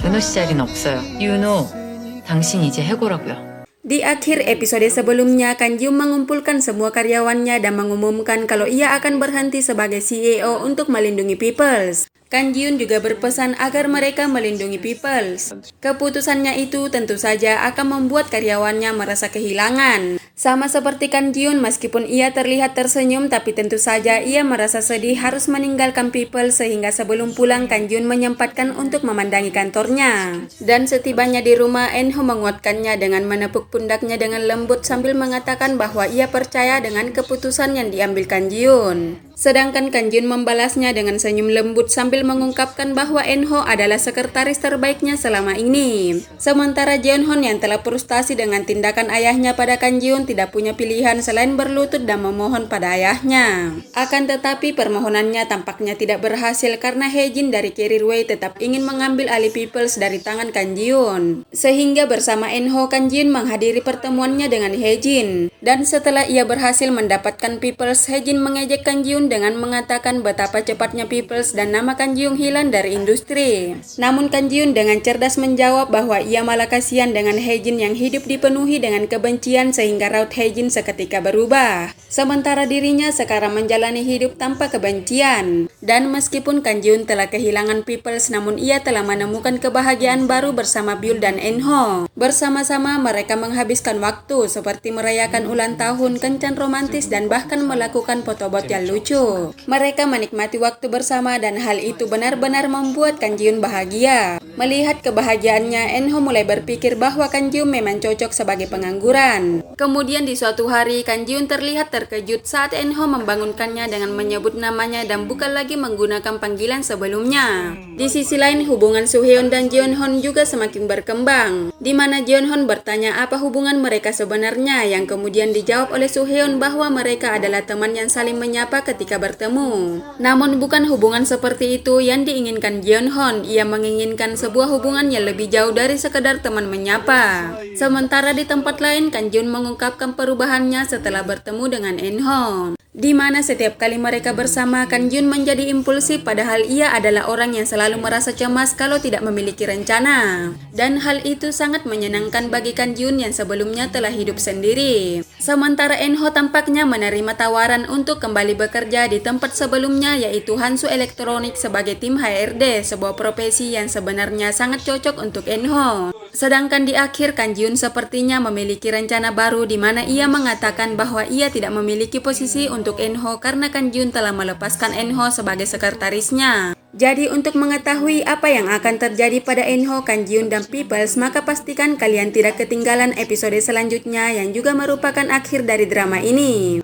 은호 씨 자리는 없어요. 윤호, 당신 이제 해고라고요. Di akhir episode sebelumnya, Kang Jiun mengumpulkan semua karyawannya dan mengumumkan kalau ia akan berhenti sebagai CEO untuk melindungi Peoples. Kang Jiun juga berpesan agar mereka melindungi Peoples. Keputusannya itu tentu saja akan membuat karyawannya merasa kehilangan. Sama seperti Kang Jiun, meskipun ia terlihat tersenyum, tapi tentu saja ia merasa sedih harus meninggalkan Peoples sehingga sebelum pulang Kang Jiun menyempatkan untuk memandangi kantornya. Dan setibanya di rumah, Enho menguatkannya dengan menepuk pundaknya dengan lembut sambil mengatakan bahwa ia percaya dengan keputusan yang diambil Kang Jiun. Sedangkan Kang Jiun membalasnya dengan senyum lembut sambil mengungkapkan bahwa Enho adalah sekretaris terbaiknya selama ini. Sementara Jeonhon yang telah frustasi dengan tindakan ayahnya pada Kang Jiun tidak punya pilihan selain berlutut dan memohon pada ayahnya. Akan tetapi permohonannya tampaknya tidak berhasil karena Haejin dari Career Way tetap ingin mengambil alih Peoples dari tangan Kang Jiun. Sehingga bersama Enho, Kang Jiun menghadiri pertemuannya dengan Haejin. Dan setelah ia berhasil mendapatkan Peoples, Haejin mengejek Kang Jiun dengan mengatakan betapa cepatnya Peoples dan nama Kang Jiun hilang dari industri. Namun Kang Jiun dengan cerdas menjawab bahwa ia malah kasihan dengan Haejin yang hidup dipenuhi dengan kebencian sehingga raut Haejin seketika berubah. Sementara dirinya sekarang menjalani hidup tanpa kebencian. Dan meskipun Kang Jiun telah kehilangan Peoples, namun ia telah menemukan kebahagiaan baru bersama Byul dan Enho. Bersama-sama mereka menghabiskan waktu seperti merayakan ulang tahun, kencan romantis, dan bahkan melakukan photobooth yang lucu. Mereka menikmati waktu bersama dan hal itu benar-benar membuat Kang Jiun bahagia. Melihat kebahagiaannya, Enho mulai berpikir bahwa Kang Jiun memang cocok sebagai pengangguran. Kemudian di suatu hari, Kang Jiun terlihat terkejut saat Enho membangunkannya dengan menyebut namanya dan bukan lagi menggunakan panggilan sebelumnya. Di sisi lain, hubungan Soohyeon dan Jeonhon juga semakin berkembang, di mana Jeonhon bertanya apa hubungan mereka sebenarnya, yang kemudian dijawab oleh Soohyeon bahwa mereka adalah teman yang saling menyapa ketika bertemu. Namun bukan hubungan seperti itu yang diinginkan Jeonhon. Ia menginginkan sebuah hubungan yang lebih jauh dari sekedar teman menyapa. Sementara di tempat lain, Kang Jiun mengungkapkan perubahannya setelah bertemu dengan Enho, di mana setiap kali mereka bersama, Kang Jiun menjadi impulsif padahal ia adalah orang yang selalu merasa cemas kalau tidak memiliki rencana. Dan hal itu sangat menyenangkan bagi Kang Jiun yang sebelumnya telah hidup sendiri. Sementara Enho tampaknya menerima tawaran untuk kembali bekerja di tempat sebelumnya, yaitu Hansu Elektronik sebagai tim HRD, sebuah profesi yang sebenarnya sangat cocok untuk Enho. Sedangkan di akhir, Kang Jiun sepertinya memiliki rencana baru di mana ia mengatakan bahwa ia tidak memiliki posisi untuk Enho karena Kang Jiun telah melepaskan Enho sebagai sekretarisnya. Jadi untuk mengetahui apa yang akan terjadi pada Enho, Kang Jiun, dan Peoples, maka pastikan kalian tidak ketinggalan episode selanjutnya yang juga merupakan akhir dari drama ini.